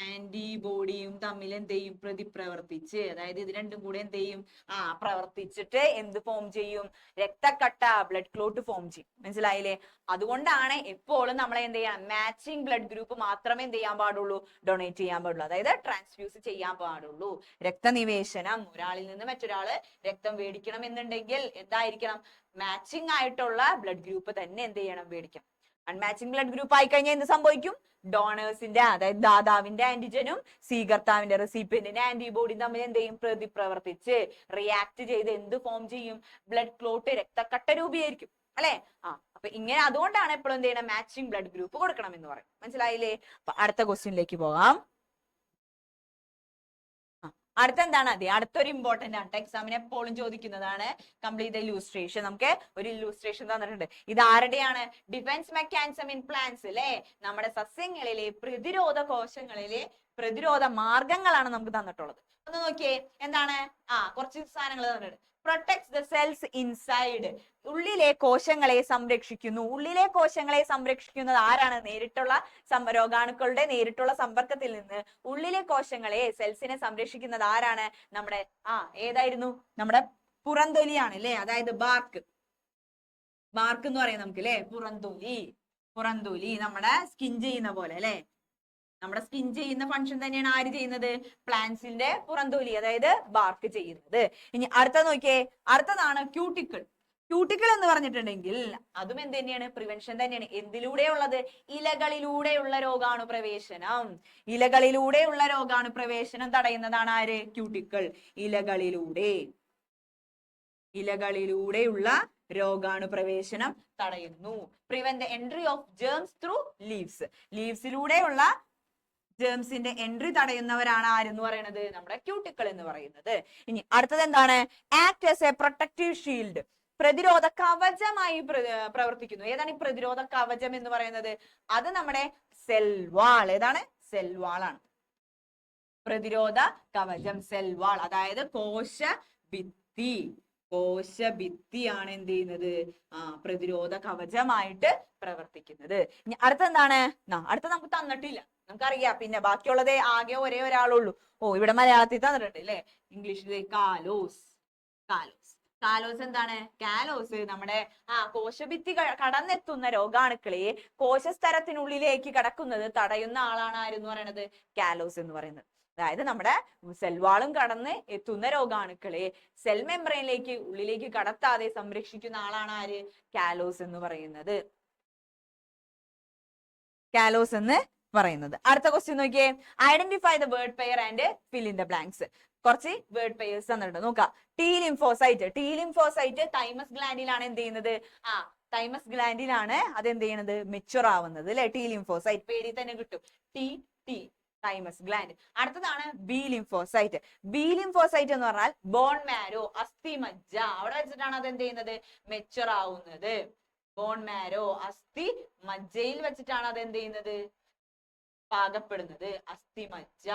ആന്റിബോഡിയും തമ്മിൽ എന്ത് ചെയ്യും? പ്രതിപ്രവർത്തിച്ച്, അതായത് ഇത് രണ്ടും കൂടെ എന്ത് ചെയ്യും? പ്രവർത്തിച്ചിട്ട് എന്ത് ഫോം ചെയ്യും? രക്തക്കട്ട, ബ്ലഡ് ക്ലോട്ട് ഫോം ചെയ്യും. മനസ്സിലായില്ലേ? അതുകൊണ്ടാണ് എപ്പോഴും നമ്മളെ എന്ത് ചെയ്യാം? മാച്ചിങ് ബ്ലഡ് ഗ്രൂപ്പ് മാത്രമേ എന്ത് ചെയ്യാൻ പാടുള്ളൂ? ഡൊണേറ്റ് ചെയ്യാൻ പാടുള്ളൂ, അതായത് ട്രാൻസ്ഫ്യൂസ് ചെയ്യാൻ പാടുള്ളൂ. രക്തനിവേശനം, ഒരാളിൽ നിന്ന് മറ്റൊരാള് രക്തം മേടിക്കണം എന്നുണ്ടെങ്കിൽ എന്തായിരിക്കണം? മാച്ചിങ് ആയിട്ടുള്ള ബ്ലഡ് ഗ്രൂപ്പ് തന്നെ എന്ത് ചെയ്യണം? മേടിക്കണം. അൺമാച്ചിങ് ബ്ലഡ് ഗ്രൂപ്പ് ആയി കഴിഞ്ഞാൽ എന്ത് സംഭവിക്കും? ഡോണേഴ്സിന്റെ, അതായത് ദാതാവിന്റെ ആന്റിജനും സ്വീകർത്താവിന്റെ റെസിപ്പിയന്റിന്റെ ആന്റിബോഡിയും തമ്മിൽ എന്ത് ചെയ്യും? പ്രതിപ്രവർത്തിച്ച് റിയാക്ട് ചെയ്ത് എന്ത് ഫോം ചെയ്യും? ബ്ലഡ് ക്ലോട്ട്, രക്തക്കട്ട രൂപീകരിക്കും. അല്ലെ? അപ്പൊ ഇങ്ങനെ അതുകൊണ്ടാണ് എപ്പോഴും എന്ത് ചെയ്യണം? മാച്ചിങ് ബ്ലഡ് ഗ്രൂപ്പ് കൊടുക്കണം എന്ന് പറയും. മനസ്സിലായില്ലേ? അപ്പൊ അടുത്ത ക്വസ്റ്റ്യനിലേക്ക് പോകാം. അടുത്ത എന്താണ്? അതെ, അടുത്തൊരു ഇമ്പോർട്ടന്റ് ആണ്, എക്സാമിന് എപ്പോഴും ചോദിക്കുന്നതാണ്. കംപ്ലീറ്റ് ഇല്ലൂസ്ട്രേഷൻ. നമുക്ക് ഒരു ഇല്ലൂസ്ട്രേഷൻ തന്നിട്ടുണ്ട്. ഇത് ആരുടെയാണ്? ഡിഫൻസ് മെക്കാനിസം ഇൻ പ്ലാന്റ്സ് അല്ലെ? നമ്മുടെ സസ്യങ്ങളിലെ പ്രതിരോധ കോശങ്ങളിലെ പ്രതിരോധ മാർഗങ്ങളാണ് നമുക്ക് തന്നിട്ടുള്ളത്. ഒന്ന് നോക്കിയേ, എന്താണ്? കുറച്ച് സാധനങ്ങൾ തന്നിട്ടുണ്ട്. പ്രൊട്ടക്ട്സ് ദ സെൽസ് ഇൻസൈഡ്, ഉള്ളിലെ കോശങ്ങളെ സംരക്ഷിക്കുന്നു. ഉള്ളിലെ കോശങ്ങളെ സംരക്ഷിക്കുന്നത് ആരാണ്? നേരിട്ടുള്ള രോഗാണുക്കളുടെ നേരിട്ടുള്ള സമ്പർക്കത്തിൽ നിന്ന് ഉള്ളിലെ കോശങ്ങളെ, സെൽസിനെ സംരക്ഷിക്കുന്നത് ആരാണ്? നമ്മുടെ ഏതായിരുന്നു? നമ്മുടെ പുറംതൊലിയാണ് അല്ലെ? അതായത് ബാർക്ക് എന്ന് പറയാം നമുക്ക് അല്ലെ? പുറംതൊലി നമ്മുടെ സ്കിൻ ചെയ്യുന്ന പോലെ അല്ലെ? നമ്മുടെ സ്കിൻ ചെയ്യുന്ന ഫംഗ്ഷൻ തന്നെയാണ് ആര് ചെയ്യുന്നത്? പ്ലാന്റ്സിന്റെ പുറംതൊലി, അതായത് ബാർക്ക് ചെയ്യുന്നത്. ഇനി അടുത്ത നോക്കിയേ, അടുത്തതാണ് ക്യൂട്ടിക്കിൾ. ക്യൂട്ടിക്കിൾ എന്ന് പറഞ്ഞിട്ടുണ്ടെങ്കിൽ അതും എന്ത് തന്നെയാണ്? പ്രിവെൻഷൻ തന്നെയാണ്. എന്തിലൂടെയുള്ളത്? ഇലകളിലൂടെയുള്ള രോഗാണുപ്രവേശനം. രോഗാണുപ്രവേശനം തടയുന്നതാണ് ആര്? ക്യൂട്ടിക്കിൾ. ഇലകളിലൂടെയുള്ള രോഗാണുപ്രവേശനം തടയുന്നു. Prevent the entry of germs through leaves. ലീവ്സിലൂടെയുള്ള ജേംസിന്റെ എൻട്രി തടയുന്നവരാണ് ആരെന്ന് പറയുന്നത്? നമ്മുടെ ക്യൂട്ടിക്കിൾ എന്ന് പറയുന്നത്. ഇനി അടുത്തത് എന്താണ്? Act as a protective shield, പ്രതിരോധ കവചമായി പ്രവർത്തിക്കുന്നു. ഏതാണ് ഈ പ്രതിരോധ കവചം എന്ന് പറയുന്നത്? അത് നമ്മുടെ സെൽ വാൾ. ഏതാണ്? സെൽ വാളാണ്. പ്രതിരോധ കവചം, സെൽ വാൾ, അതായത് കോശഭിത്തിയാണ് എന്ത് ചെയ്യുന്നത്? പ്രതിരോധ കവചമായിട്ട് പ്രവർത്തിക്കുന്നത്. ഇനി അടുത്തെന്താണ്? അടുത്ത നമുക്ക് തന്നിട്ടില്ല, നമുക്കറിയാം. പിന്നെ ബാക്കിയുള്ളത് ആകെ ഒരേ ഒരാളുള്ളൂ. ഇവിടെ മലയാളത്തിൽ തന്നിട്ടുണ്ട് അല്ലെ? ഇംഗ്ലീഷിൽ കാലോസ് എന്താണ്? കാലോസ് നമ്മുടെ കോശഭിത്തി കടന്നെത്തുന്ന രോഗാണുക്കളെ കോശസ്തരത്തിനുള്ളിലേക്ക് കടക്കുന്നത് തടയുന്ന ആളാണ് ആരെന്ന് പറയുന്നത്? കാലോസ് എന്ന് പറയുന്നത്. അതായത് നമ്മുടെ സെൽവാളും കടന്ന് എത്തുന്ന രോഗാണുക്കളെ സെൽ മെംബ്രെയിനിലേക്ക് ഉള്ളിലേക്ക് കടത്താതെ സംരക്ഷിക്കുന്ന ആളാണ് ആര്? കാലോസ് എന്ന് പറയുന്നത്. അടുത്ത ക്വസ്റ്റ്യൻ നോക്കിയേ, identify the word pair and fill in the blanks. കുറച്ച് വേർഡ് പെയേഴ്സ് തന്നിട്ടുണ്ട്, നോക്കാം. ടി ലിംഫോസൈറ്റ് തൈമസ് ഗ്ലാൻഡിലാണ് എന്ത് ചെയ്യുന്നത്? തൈമസ് ഗ്ലാൻഡിലാണ് അത് എന്ത് ചെയ്യുന്നത്? മെച്ചുവർ ആവുന്നത് അല്ലെ? ടി ലിംഫോസൈറ്റ് പേരിൽ തന്നെ കിട്ടും, ടി തൈമസ് ഗ്ലാൻഡ്. അടുത്തതാണ് ബി ലിംഫോസൈറ്റ് എന്ന് പറഞ്ഞാൽ ബോൺ മാരോ, അസ്ഥിമജ്ജ, അവിടെ വെച്ചിട്ടാണ് അത് എന്ത് ചെയ്യുന്നത്? മെച്ചുവർ ആവുന്നത്. ബോൺ മാരോ, അസ്ഥി മജ്ജയിൽ വെച്ചിട്ടാണ് അത് എന്ത് ചെയ്യുന്നത്? പാകപ്പെടുന്നത്, അസ്ഥിമജ്ജ.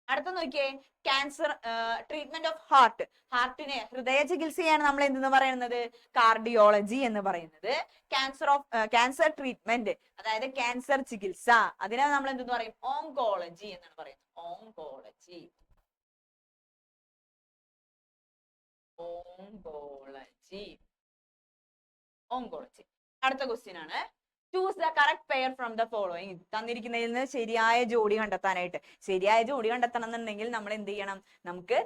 അടുത്ത നോക്കിയേ, ക്യാൻസർ ട്രീറ്റ്മെന്റ് ഓഫ് ഹാർട്ട്. ഹാർട്ടിനെ ഹൃദയ ചികിത്സയാണ് നമ്മൾ എന്തെന്ന് പറയുന്നത്, കാർഡിയോളജി എന്ന് പറയുന്നത്. ക്യാൻസർ ട്രീറ്റ്മെന്റ്, അതായത് ക്യാൻസർ ചികിത്സ, അതിനെ നമ്മൾ എന്തെന്ന് പറയും, ഓങ്കോളജി എന്നാണ് പറയുന്നത്. ഓങ്കോളജി. ഓങ്കോളജി. ഓങ്കോളജി. അടുത്ത ക്വസ്റ്റ്യൻ ആണ്, choose the correct pair from the following. തന്നിരിക്കുന്നതിൽ നിന്ന് ശരിയായ ജോഡി കണ്ടെത്താനായിട്ട്. ശരിയായ ജോഡി കണ്ടെത്തണം എന്നുണ്ടെങ്കിൽ നമ്മൾ എന്ത് ചെയ്യണം, നമുക്ക്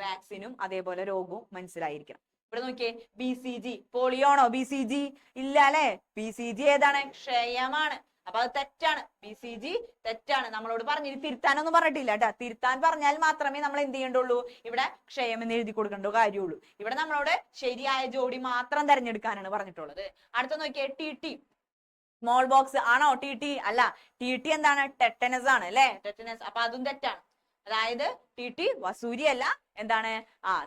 വാക്സിനും അതേപോലെ രോഗവും മനസ്സിലായിരിക്കണം. ഇവിടെ നോക്കിയേ, BCG പോളിയോ ആണോ? BCG ഇല്ല അല്ലെ. BCG ഏതാണ്? ക്ഷയമാണ്. അപ്പൊ അത് തെറ്റാണ്. BCG തെറ്റാണ്. നമ്മളോട് പറഞ്ഞു തിരുത്താനൊന്നും പറഞ്ഞിട്ടില്ല കേട്ടോ. തിരുത്താൻ പറഞ്ഞാൽ മാത്രമേ നമ്മൾ എന്ത് ചെയ്യേണ്ടുള്ളൂ, ഇവിടെ ക്ഷയം എന്ന് എഴുതി കൊടുക്കേണ്ട കാര്യമുള്ളൂ. ഇവിടെ നമ്മളോട് ശരിയായ ജോഡി മാത്രം തിരഞ്ഞെടുക്കാനാണ് പറഞ്ഞിട്ടുള്ളത്. അടുത്ത നോക്കിയേ, TT സ്മോൾ ബോക്സ് ആണോ? TT അല്ല. TT എന്താണ്? ടെറ്റനസ് ആണ് അല്ലെ. ടെറ്റനസ്. അപ്പൊ അതും തെറ്റാണ്. അതായത് TT വസൂരി അല്ല, എന്താണ്,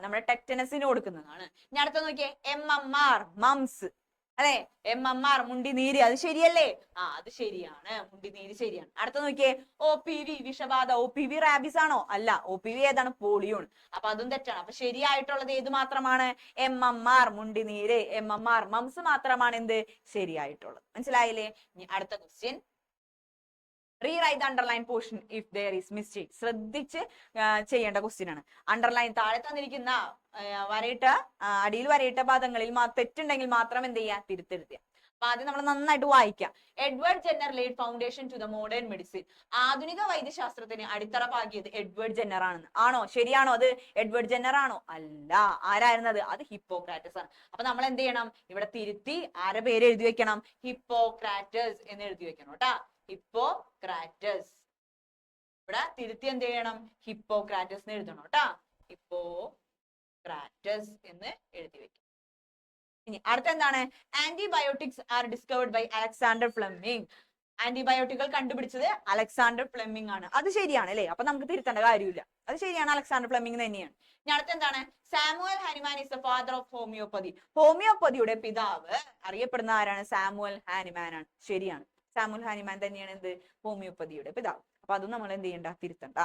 നമ്മുടെ ടെറ്റനസിന് കൊടുക്കുന്നതാണ്. ഇനി അടുത്ത നോക്കിയേ, MMR മംസ് അല്ലെ. MMR മുണ്ടിനീര്, അത് ശരിയല്ലേ? അത് ശരിയാണ്. മുണ്ടിനീര് ശരിയാണ്. അടുത്ത നോക്കിയേ, OPV വിഷബാധ. OPV റാബിസ് ആണോ? അല്ല. OPV ഏതാണ്? പോളിയോ. അപ്പൊ അതും തെറ്റാണ്. അപ്പൊ ശരിയായിട്ടുള്ളത് ഏത് മാത്രമാണ്? MMR മുണ്ടിനീര്, MMR മംസ് മാത്രമാണ് എന്ത് ശരിയായിട്ടുള്ളത്. മനസ്സിലായില്ലേ? ഇനി അടുത്ത question, rewrite the underline portion if there is mistake. ശ്രദ്ധിച്ച് ചെയ്യേണ്ട ക്വസ്റ്റ്യൻ ആണ്. അണ്ടർലൈൻ താഴെ തന്നിരിക്കുന്ന അടിയിൽ വരയിട്ട പദങ്ങളിൽ തെറ്റുണ്ടെങ്കിൽ മാത്രം എന്ത് ചെയ്യുക, തിരുത്തെഴുതുക. അപ്പൊ ആദ്യം നമ്മൾ നന്നായിട്ട് വായിക്കാം. Edward Jenner laid foundation to the modern medicine. ആധുനിക വൈദ്യശാസ്ത്രത്തിന് അടിത്തറ പാകിയത് എഡ്വേർഡ് ജെന്നർ ആണെന്ന്. ആണോ? ശരിയാണോ? അത് എഡ്വേർഡ് ജെന്നർ ആണോ? അല്ല. ആരായിരുന്നത്? അത് ഹിപ്പോക്രാറ്റസ് ആണ്. അപ്പൊ നമ്മൾ എന്ത് ചെയ്യണം, ഇവിടെ തിരുത്തി ആരെ പേര് എഴുതി വെക്കണം, ഹിപ്പോക്രാറ്റസ് എന്ന് എഴുതി വെക്കണം കേട്ടാ. ഹിപ്പോക്രാറ്റസ്. ഇവിടെ തിരുത്തി എന്ത് ചെയ്യണം, ഹിപ്പോക്രാറ്റസ് എന്ന് എഴുതണം കേട്ടാ. ഹിപ്പോക്രാറ്റസ് എന്ന് എഴുതി വെക്കും. ഇനി അടുത്ത എന്താണ്, antibiotics are discovered by Alexander Fleming. ആന്റിബയോട്ടിക്കുകൾ കണ്ടുപിടിച്ചത് അലക്സാണ്ടർ ഫ്ലെമിംഗ് ആണ്. അത് ശരിയാണ് അല്ലെ. അപ്പൊ നമുക്ക് തിരുത്തേണ്ട കാര്യമില്ല. അത് ശരിയാണ്, അലക്സാണ്ടർ ഫ്ലെമിംഗ് തന്നെയാണ്. ഇനി അടുത്ത എന്താണ്, Samuel Hahnemann is the father of homeopathy. ഹോമിയോപ്പതിയുടെ പിതാവ് അറിയപ്പെടുന്ന ആരാണ്? സാമുവൽ ഹാനിമാൻ ആണ്. ശരിയാണ്. സാമുവൽ ഹാനിമാൻ തന്നെയാണ് എന്ത്, ഹോമിയോപ്പതിയുടെ പിതാവ്. അപ്പൊ അതും നമ്മൾ എന്ത് ചെയ്യണ്ട, തിരുത്തണ്ട.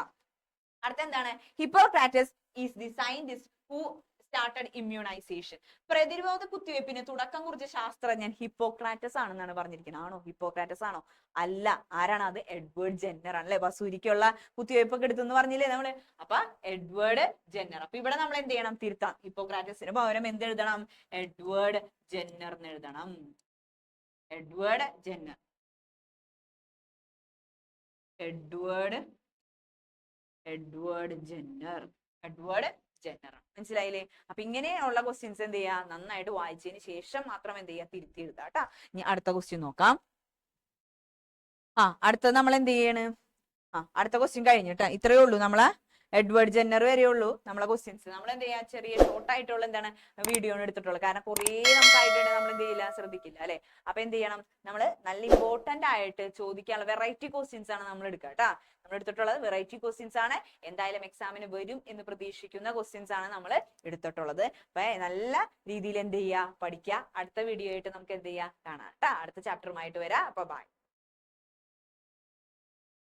അടുത്ത എന്താണ്, Hippocrates is the scientist who started immunisation. പ്രതിരോധ കുത്തിവയ്പ്പിന് തുടക്കം കുറിച്ച ശാസ്ത്രജ്ഞൻ ഹിപ്പോക്രാറ്റസ് ആണെന്നാണ് പറഞ്ഞിരിക്കുന്നത്. ആണോ? ഹിപ്പോക്രാറ്റസ് ആണോ? അല്ല. ആരാണ്? അത് എഡ്വേർഡ് ജെന്നർ ആണ് അല്ലെ. വസൂരിക്കുള്ള കുത്തിവയ്പ്പൊക്കെ എടുത്തെന്ന് പറഞ്ഞില്ലേ നമ്മള്. അപ്പൊ എഡ്വേർഡ് ജെന്നർ. അപ്പൊ ഇവിടെ നമ്മൾ എന്ത് ചെയ്യണം, തിരുത്താം. ഹിപ്പോക്രാറ്റസിന് പകരം എന്ത് എഴുതണം, എഡ്വേർഡ് ജെന്നർ എന്ന് എഴുതണം. Edward Jenner. Edward Jenner. Edward Jenner. മനസ്സിലായില്ലേ? അപ്പൊ ഇങ്ങനെയുള്ള ക്വസ്റ്റ്യൻസ് എന്ത് ചെയ്യാ, നന്നായിട്ട് വായിച്ചതിന് ശേഷം മാത്രം എന്ത് ചെയ്യാ, തിരുത്തി എഴുതാ കേട്ടാ. ഇനി അടുത്ത ക്വസ്റ്റ്യൻ നോക്കാം. അടുത്തത് നമ്മൾ എന്ത് ചെയ്യാണ്, അടുത്ത ക്വസ്റ്റ്യൻ കഴിഞ്ഞിട്ടാ. ഇത്രയേ ഉള്ളൂ നമ്മളെ എഡ്വേർഡ് ജെന്നർ വരെ ഉള്ളൂ നമ്മളെ ക്വസ്റ്റ്യൻസ്. നമ്മൾ എന്ത് ചെയ്യാ, ചെറിയ ഷോർട്ട് ആയിട്ടുള്ള എന്താണ് വീഡിയോ എടുത്തിട്ടുള്ളത്. കാരണം കുറേ നമുക്കായിട്ട് നമ്മൾ എന്ത് ചെയ്യില്ല, ശ്രദ്ധിക്കില്ല അല്ലെ. അപ്പൊ എന്ത് ചെയ്യണം, നമ്മൾ നല്ല ഇമ്പോർട്ടന്റ് ആയിട്ട് ചോദിക്കാനുള്ള വെറൈറ്റി ക്വസ്റ്റ്യൻസ് ആണ് നമ്മൾ എടുക്കുക കേട്ടാ. നമ്മൾ എടുത്തിട്ടുള്ളത് വെറൈറ്റി ക്വസ്റ്റ്യൻസ് ആണ്. എന്തായാലും എക്സാമിന് വരും എന്ന് പ്രതീക്ഷിക്കുന്ന ക്വസ്റ്റ്യൻസ് ആണ് നമ്മൾ എടുത്തിട്ടുള്ളത്. അപ്പൊ നല്ല രീതിയിൽ എന്ത് ചെയ്യുക, പഠിക്കുക. അടുത്ത വീഡിയോ ആയിട്ട് നമുക്ക് എന്ത് ചെയ്യാം, കാണാം കേട്ടാ. അടുത്ത ചാപ്റ്ററുമായിട്ട് വരാം. അപ്പൊ ബൈ.